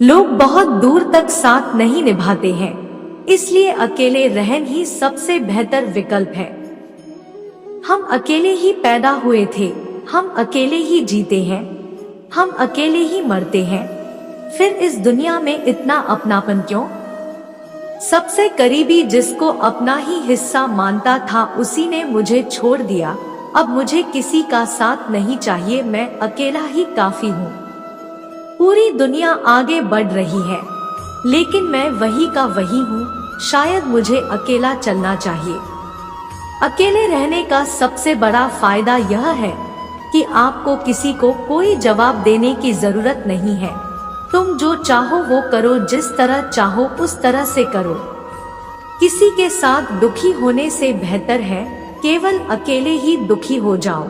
लोग बहुत दूर तक साथ नहीं निभाते हैं, इसलिए अकेले रहना ही सबसे बेहतर विकल्प है। हम अकेले ही पैदा हुए थे, हम अकेले ही जीते हैं, हम अकेले ही मरते हैं, फिर इस दुनिया में इतना अपनापन क्यों? सबसे करीबी जिसको अपना ही हिस्सा मानता था उसी ने मुझे छोड़ दिया। अब मुझे किसी का साथ नहीं चाहिए, मैं अकेला ही काफी हूँ। पूरी दुनिया आगे बढ़ रही है, लेकिन मैं वही का वही हूँ। शायद मुझे अकेला चलना चाहिए। अकेले रहने का सबसे बड़ा फायदा यह है कि आपको किसी को कोई जवाब देने की जरूरत नहीं है। तुम जो चाहो वो करो, जिस तरह चाहो उस तरह से करो। किसी के साथ दुखी होने से बेहतर है केवल अकेले ही दुखी हो जाओ।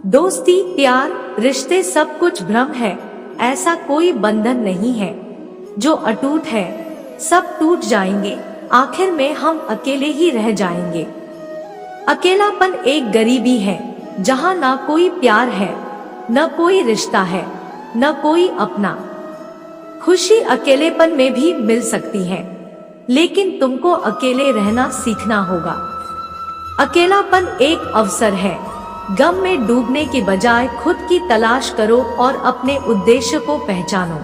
दोस्ती, प्यार, रिश्ते सब कुछ भ्रम है। ऐसा कोई बंधन नहीं है जो अटूट है। सब टूट जाएंगे, आखिर में हम अकेले ही रह जाएंगे। अकेलापन एक गरीबी है जहाँ ना कोई प्यार है, न कोई रिश्ता है, न कोई अपना। खुशी अकेलेपन में भी मिल सकती है, लेकिन तुमको अकेले रहना सीखना होगा। अकेलापन एक अवसर है। गम में डूबने की बजाय खुद की तलाश करो और अपने उद्देश्य को पहचानो।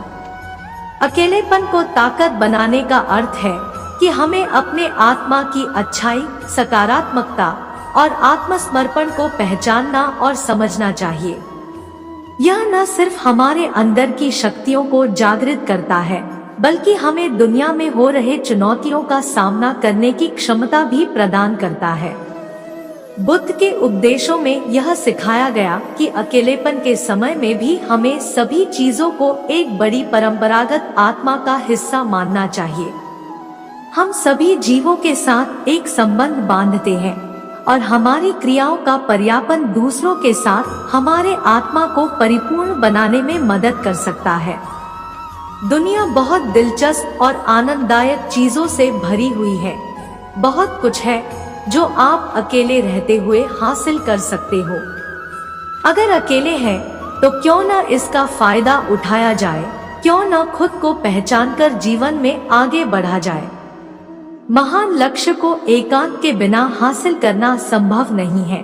अकेलेपन को ताकत बनाने का अर्थ है कि हमें अपने आत्मा की अच्छाई, सकारात्मकता और आत्मसमर्पण को पहचानना और समझना चाहिए। यह न सिर्फ हमारे अंदर की शक्तियों को जागृत करता है, बल्कि हमें दुनिया में हो रहे चुनौतियों का सामना करने की क्षमता भी प्रदान करता है। बुद्ध के उपदेशों में यह सिखाया गया कि अकेलेपन के समय में भी हमें सभी चीजों को एक बड़ी परंपरागत आत्मा का हिस्सा मानना चाहिए। हम सभी जीवों के साथ एक संबंध बांधते हैं और हमारी क्रियाओं का पर्यापन दूसरों के साथ हमारे आत्मा को परिपूर्ण बनाने में मदद कर सकता है। दुनिया बहुत दिलचस्प और आनंददायक चीजों से भरी हुई है। बहुत कुछ है जो आप अकेले रहते हुए हासिल कर सकते हो। अगर अकेले हैं तो क्यों न इसका फायदा उठाया जाए, क्यों न खुद को पहचानकर जीवन में आगे बढ़ा जाए। महान लक्ष्य को एकांत के बिना हासिल करना संभव नहीं है।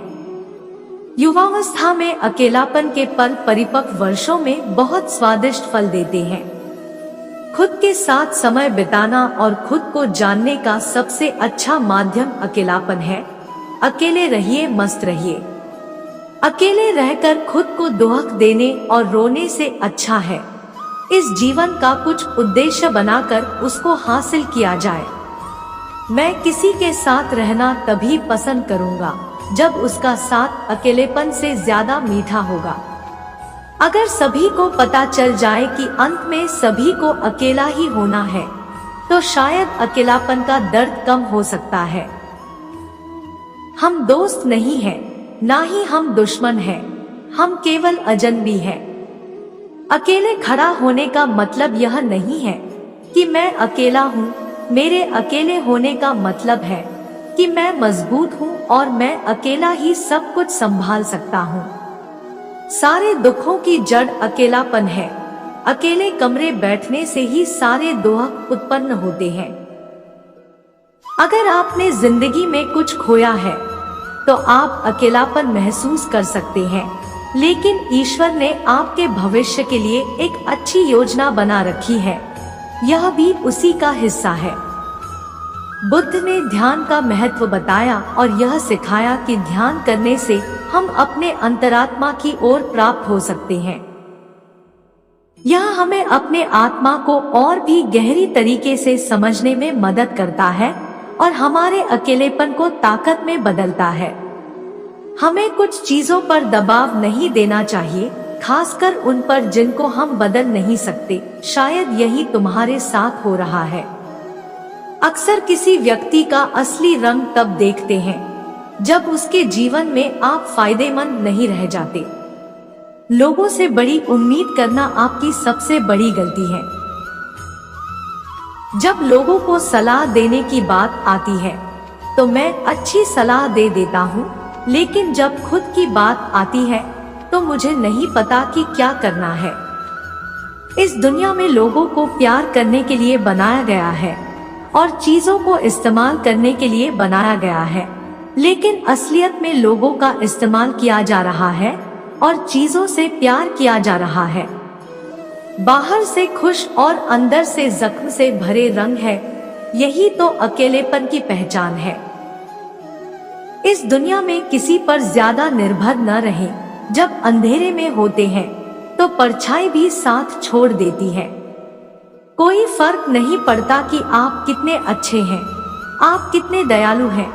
युवावस्था में अकेलापन के पल परिपक्व वर्षों में बहुत स्वादिष्ट फल देते हैं। खुद के साथ समय बिताना और खुद को जानने का सबसे अच्छा माध्यम अकेलापन है। अकेले रहिए, मस्त रहिए। अकेले रहकर खुद को दुहक देने और रोने से अच्छा है इस जीवन का कुछ उद्देश्य बनाकर उसको हासिल किया जाए। मैं किसी के साथ रहना तभी पसंद करूंगा जब उसका साथ अकेलेपन से ज्यादा मीठा होगा। अगर सभी को पता चल जाए कि अंत में सभी को अकेला ही होना है, तो शायद अकेलापन का दर्द कम हो सकता है। हम दोस्त नहीं हैं, ना ही हम दुश्मन हैं, हम केवल अजनबी हैं। अकेले खड़ा होने का मतलब यह नहीं है कि मैं अकेला हूँ। मेरे अकेले होने का मतलब है कि मैं मजबूत हूँ और मैं अकेला ही सब कुछ संभाल सकता हूँ। सारे दुखों की जड़ अकेलापन है। अकेले कमरे बैठने से ही सारे दुख उत्पन्न होते हैं। अगर आपने जिंदगी में कुछ खोया है तो आप अकेलापन महसूस कर सकते हैं, लेकिन ईश्वर ने आपके भविष्य के लिए एक अच्छी योजना बना रखी है, यह भी उसी का हिस्सा है। बुद्ध ने ध्यान का महत्व बताया और यह सिखाया कि ध्यान करने से हम अपने अंतरात्मा की ओर प्राप्त हो सकते हैं। यह हमें अपने आत्मा को और भी गहरी तरीके से समझने में मदद करता है और हमारे अकेलेपन को ताकत में बदलता है। हमें कुछ चीजों पर दबाव नहीं देना चाहिए, खासकर उन पर जिनको हम बदल नहीं सकते। शायद यही तुम्हारे साथ हो रहा है। अक्सर किसी व्यक्ति का असली रंग तब देखते हैं जब उसके जीवन में आप फायदेमंद नहीं रह जाते। लोगों से बड़ी उम्मीद करना आपकी सबसे बड़ी गलती है। जब लोगों को सलाह देने की बात आती है तो मैं अच्छी सलाह दे देता हूँ, लेकिन जब खुद की बात आती है तो मुझे नहीं पता कि क्या करना है। इस दुनिया में लोगों को प्यार करने के लिए बनाया गया है और चीजों को इस्तेमाल करने के लिए बनाया गया है, लेकिन असलियत में लोगों का इस्तेमाल किया जा रहा है और चीजों से प्यार किया जा रहा है। बाहर से खुश और अंदर से जख्म से भरे रंग है, यही तो अकेलेपन की पहचान है। इस दुनिया में किसी पर ज्यादा निर्भर न रहें। जब अंधेरे में होते हैं तो परछाई भी साथ छोड़ देती है। कोई फर्क नहीं पड़ता कि आप कितने अच्छे हैं, आप कितने दयालु हैं,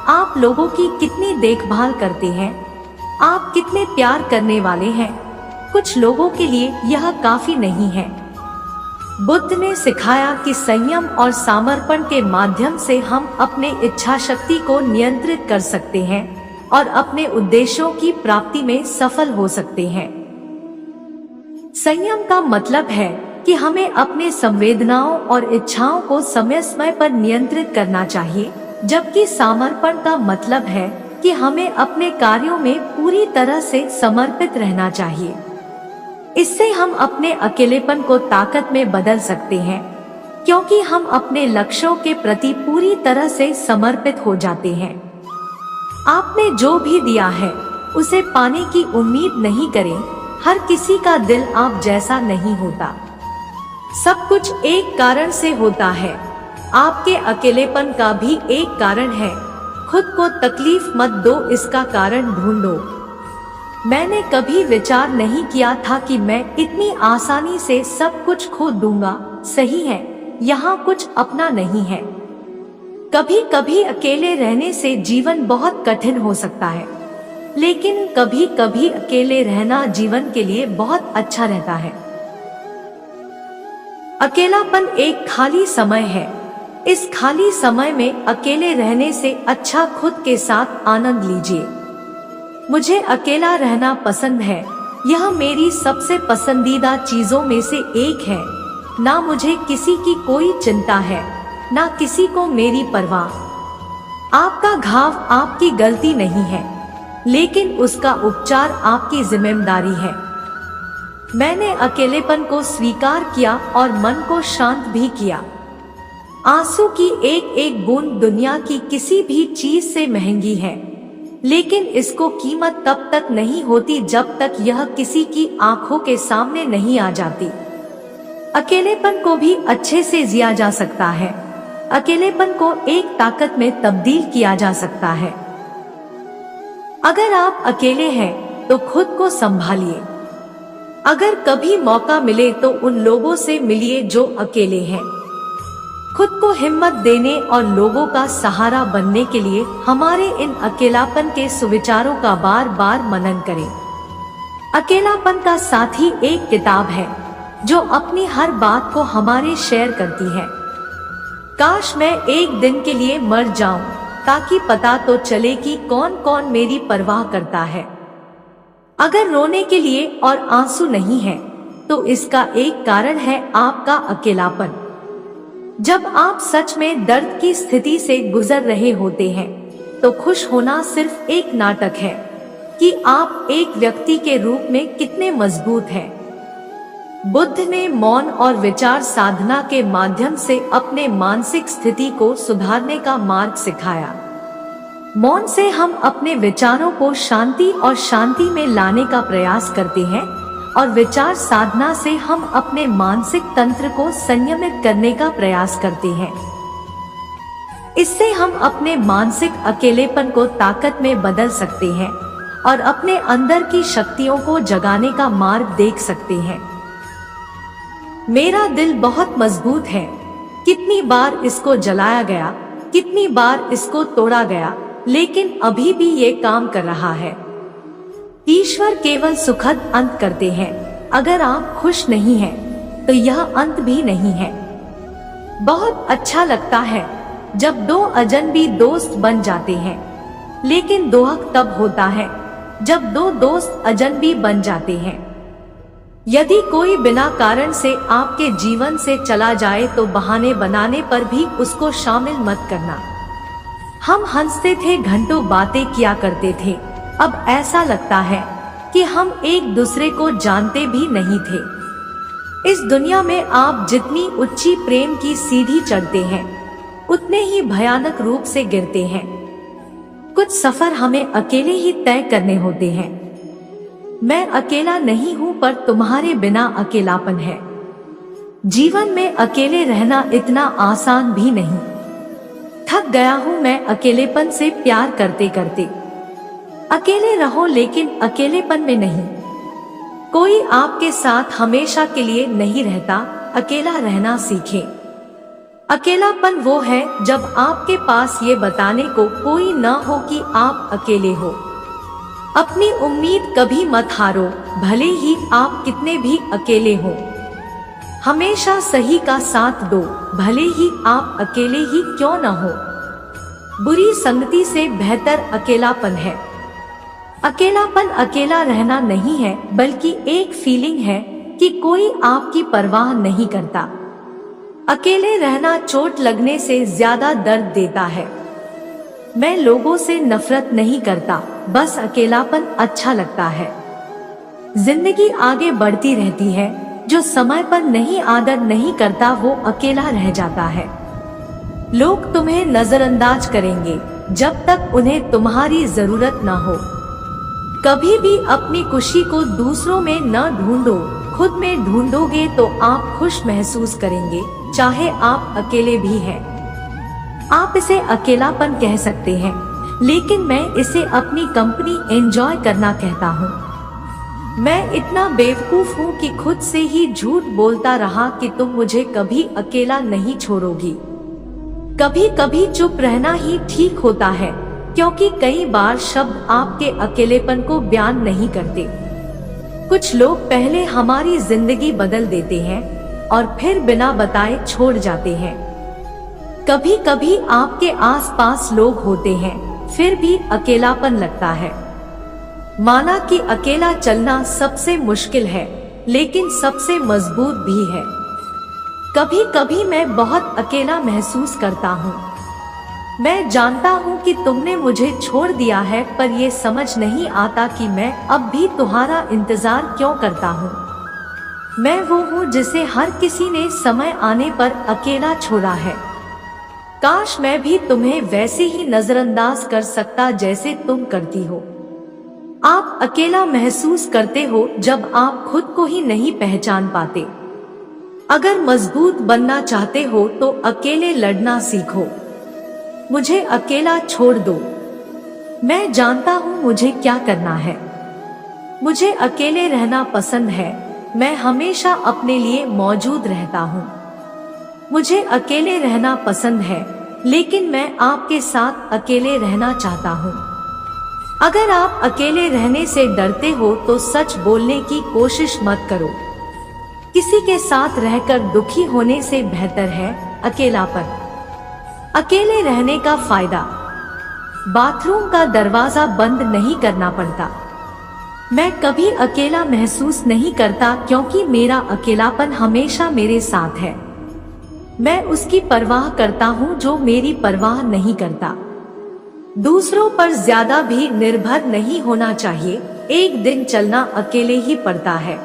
आप लोगों की कितनी देखभाल करते हैं, आप कितने प्यार करने वाले हैं। कुछ लोगों के लिए यह काफी नहीं है। बुद्ध ने सिखाया कि संयम और समर्पण के माध्यम से हम अपने इच्छा शक्ति को नियंत्रित कर सकते हैं और अपने उद्देश्यों की प्राप्ति में सफल हो सकते हैं। संयम का मतलब है कि हमें अपने संवेदनाओं और इच्छाओं को समय समय पर नियंत्रित करना चाहिए, जबकि समर्पण का मतलब है कि हमें अपने कार्यों में पूरी तरह से समर्पित रहना चाहिए। इससे हम अपने अकेलेपन को ताकत में बदल सकते हैं, क्योंकि हम अपने लक्ष्यों के प्रति पूरी तरह से समर्पित हो जाते हैं। आपने जो भी दिया है उसे पाने की उम्मीद नहीं करें। हर किसी का दिल आप जैसा नहीं होता। सब कुछ एक कारण से होता है। आपके अकेलेपन का भी एक कारण है। खुद को तकलीफ मत दो, इसका कारण ढूंढो। मैंने कभी विचार नहीं किया था कि मैं इतनी आसानी से सब कुछ खो दूंगा। सही है, यहाँ कुछ अपना नहीं है। कभी कभी अकेले रहने से जीवन बहुत कठिन हो सकता है, लेकिन कभी कभी अकेले रहना जीवन के लिए बहुत अच्छा रहता है। अकेलापन एक खाली समय है। इस खाली समय में अकेले रहने से अच्छा खुद के साथ आनंद लीजिए। मुझे अकेला रहना पसंद है। यह मेरी सबसे पसंदीदा चीजों में से एक है। ना मुझे किसी की कोई चिंता है, ना किसी को मेरी परवाह। आपका घाव आपकी गलती नहीं है, लेकिन उसका उपचार आपकी जिम्मेदारी है। मैंने अकेलेपन को स्वीकार किया और मन को शांत भी किया। आंसू की एक एक बूंद दुनिया की किसी भी चीज से महंगी है, लेकिन इसको कीमत तब तक नहीं होती जब तक यह किसी की आंखों के सामने नहीं आ जाती। अकेलेपन को भी अच्छे से जिया जा सकता है। अकेलेपन को एक ताकत में तब्दील किया जा सकता है। अगर आप अकेले हैं तो खुद को संभालिए। अगर कभी मौका मिले तो उन लोगों से मिलिए जो अकेले हैं। खुद को हिम्मत देने और लोगों का सहारा बनने के लिए हमारे इन अकेलापन के सुविचारों का बार बार मनन करें। अकेलापन का साथी एक किताब है जो अपनी हर बात को हमारे शेयर करती है। काश मैं एक दिन के लिए मर जाऊं, ताकि पता तो चले कि कौन कौन मेरी परवाह करता है। अगर रोने के लिए और आंसू नहीं है तो इसका एक कारण है आपका अकेलापन। जब आप सच में दर्द की स्थिति से गुजर रहे होते हैं तो खुश होना सिर्फ एक नाटक है कि आप एक व्यक्ति के रूप में कितने मजबूत हैं। बुद्ध ने मौन और विचार साधना के माध्यम से अपने मानसिक स्थिति को सुधारने का मार्ग सिखाया। मौन से हम अपने विचारों को शांति और शांति में लाने का प्रयास करते हैं और विचार साधना से हम अपने मानसिक तंत्र को संयमित करने का प्रयास करते हैं। इससे हम अपने मानसिक अकेलेपन को ताकत में बदल सकते हैं और अपने अंदर की शक्तियों को जगाने का मार्ग देख सकते हैं। मेरा दिल बहुत मजबूत है। कितनी बार इसको जलाया गया, कितनी बार इसको तोड़ा गया, लेकिन अभी भी ये काम कर रहा है। ईश्वर केवल सुखद अंत करते हैं। अगर आप खुश नहीं हैं, तो यह अंत भी नहीं है। बहुत अच्छा लगता है जब दो अजनबी दोस्त बन जाते हैं, लेकिन दोहक तब होता है जब दो दोस्त अजनबी बन जाते हैं। यदि कोई बिना कारण से आपके जीवन से चला जाए तो बहाने बनाने पर भी उसको शामिल मत करना। हम हंसते थे, घंटों बातें किया करते थे। अब ऐसा लगता है कि हम एक दूसरे को जानते भी नहीं थे। इस दुनिया में आप जितनी ऊंची प्रेम की सीढ़ी चढ़ते हैं, उतने ही भयानक रूप से गिरते हैं। कुछ सफर हमें अकेले ही तय करने होते हैं। मैं अकेला नहीं हूँ, पर तुम्हारे बिना अकेलापन है। जीवन में अकेले रहना इतना आसान भी नहीं। थक गया हूँ मैं अकेलेपन से प्यार करते करते। अकेले रहो लेकिन अकेलेपन में नहीं। कोई आपके साथ हमेशा के लिए नहीं रहता, अकेला रहना सीखें। अकेलापन वो है जब आपके पास ये बताने को कोई न हो कि आप अकेले हो। अपनी उम्मीद कभी मत हारो, भले ही आप कितने भी अकेले हो। हमेशा सही का साथ दो, भले ही आप अकेले ही क्यों न हो। बुरी संगति से बेहतर अकेलापन है। अकेलापन अकेला रहना नहीं है, बल्कि एक फीलिंग है कि कोई आपकी परवाह नहीं करता। अकेले रहना चोट लगने से ज्यादा दर्द देता है। मैं लोगों से नफरत नहीं करता, बस अकेलापन अच्छा लगता है। जिंदगी आगे बढ़ती रहती है, जो समय पर नहीं आदर नहीं करता वो अकेला रह जाता है। लोग तुम्हें नजरअंदाज करेंगे जब तक उन्हें तुम्हारी जरूरत न हो। कभी भी अपनी खुशी को दूसरों में न ढूंढो, खुद में ढूंढोगे तो आप खुश महसूस करेंगे, चाहे आप अकेले भी हैं। आप इसे अकेलापन कह सकते हैं, लेकिन मैं इसे अपनी कंपनी एंजॉय करना कहता हूँ। मैं इतना बेवकूफ हूँ कि खुद से ही झूठ बोलता रहा कि तुम मुझे कभी अकेला नहीं छोड़ोगी। कभी कभी चुप रहना ही ठीक होता है, क्योंकि कई बार शब्द आपके अकेलेपन को बयान नहीं करते। कुछ लोग पहले हमारी जिंदगी बदल देते हैं और फिर बिना बताए छोड़ जाते हैं। कभी कभी आपके आसपास लोग होते हैं, फिर भी अकेलापन लगता है। माना कि अकेला चलना सबसे मुश्किल है, लेकिन सबसे मजबूत भी है। कभी कभी मैं बहुत अकेला महसूस करता हूँ। मैं जानता हूँ कि तुमने मुझे छोड़ दिया है, पर ये समझ नहीं आता कि मैं अब भी तुम्हारा इंतजार क्यों करता हूँ। मैं वो हूँ जिसे हर किसी ने समय आने पर अकेला छोड़ा है। काश मैं भी तुम्हें वैसे ही नजरअंदाज कर सकता जैसे तुम करती हो। आप अकेला महसूस करते हो जब आप खुद को ही नहीं पहचान पाते। अगर मजबूत बनना चाहते हो तो अकेले लड़ना सीखो। मुझे अकेला छोड़ दो, मैं जानता हूँ मुझे क्या करना है। मुझे अकेले रहना पसंद है, मैं हमेशा अपने लिए मौजूद रहता हूँ। मुझे अकेले रहना पसंद है, लेकिन मैं आपके साथ अकेले रहना चाहता हूँ। अगर आप अकेले रहने से डरते हो तो सच बोलने की कोशिश मत करो। किसी के साथ रहकर दुखी होने से बेहतर है अकेलापन। अकेले रहने का फायदा, बाथरूम का दरवाजा बंद नहीं करना पड़ता। मैं कभी अकेला महसूस नहीं करता, क्योंकि मेरा अकेलापन हमेशा मेरे साथ है। मैं उसकी परवाह करता हूँ जो मेरी परवाह नहीं करता। दूसरों पर ज्यादा भी निर्भर नहीं होना चाहिए, एक दिन चलना अकेले ही पड़ता है।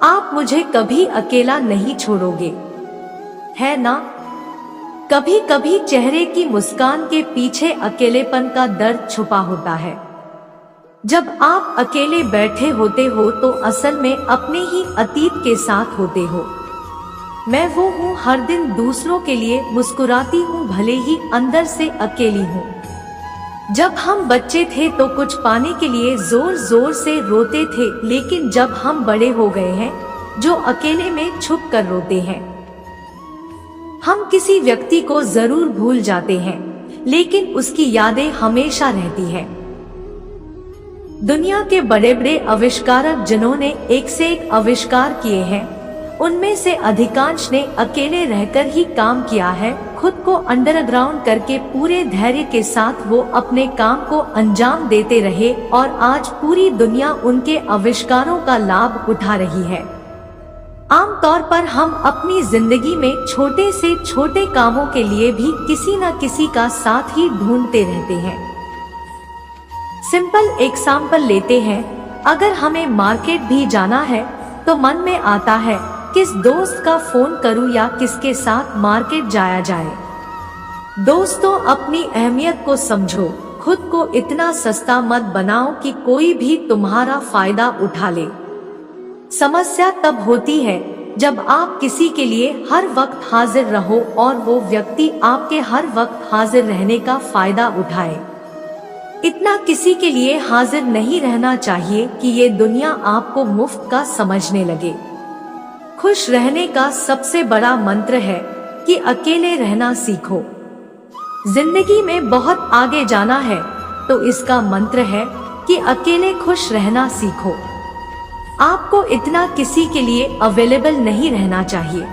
आप मुझे कभी अकेला नहीं छोड़ोगे, है ना? कभी कभी चेहरे की मुस्कान के पीछे अकेलेपन का दर्द छुपा होता है। जब आप अकेले बैठे होते हो तो असल में अपने ही अतीत के साथ होते हो। मैं वो हूँ हर दिन दूसरों के लिए मुस्कुराती हूँ, भले ही अंदर से अकेली हूँ। जब हम बच्चे थे तो कुछ पाने के लिए जोर जोर से रोते थे, लेकिन जब हम बड़े हो गए हैं, जो अकेले में छुप कर रोते हैं। हम किसी व्यक्ति को जरूर भूल जाते हैं, लेकिन उसकी यादें हमेशा रहती हैं। दुनिया के बड़े बड़े आविष्कारक जिन्होंने एक से एक आविष्कार किए हैं, उनमें से अधिकांश ने अकेले रहकर ही काम किया है। खुद को अंडरग्राउंड करके पूरे धैर्य के साथ वो अपने काम को अंजाम देते रहे, और आज पूरी दुनिया उनके आविष्कारों का लाभ उठा रही है। आमतौर पर हम अपनी जिंदगी में छोटे से छोटे कामों के लिए भी किसी न किसी का साथ ही ढूंढते रहते हैं। सिंपल एग्जाम्पल लेते हैं, अगर हमें मार्केट भी जाना है तो मन में आता है किस दोस्त का फोन करूं या किसके साथ मार्केट जाया जाए। दोस्तों, अपनी अहमियत को समझो। खुद को इतना सस्ता मत बनाओ कि कोई भी तुम्हारा फायदा उठा ले। समस्या तब होती है जब आप किसी के लिए हर वक्त हाजिर रहो और वो व्यक्ति आपके हर वक्त हाजिर रहने का फायदा उठाए। इतना किसी के लिए हाजिर नहीं रहना चाहिए कि ये दुनिया आपको मुफ्त का समझने लगे। खुश रहने का सबसे बड़ा मंत्र है कि अकेले रहना सीखो। जिंदगी में बहुत आगे जाना है तो इसका मंत्र है कि अकेले खुश रहना सीखो। आपको इतना किसी के लिए अवेलेबल नहीं रहना चाहिए।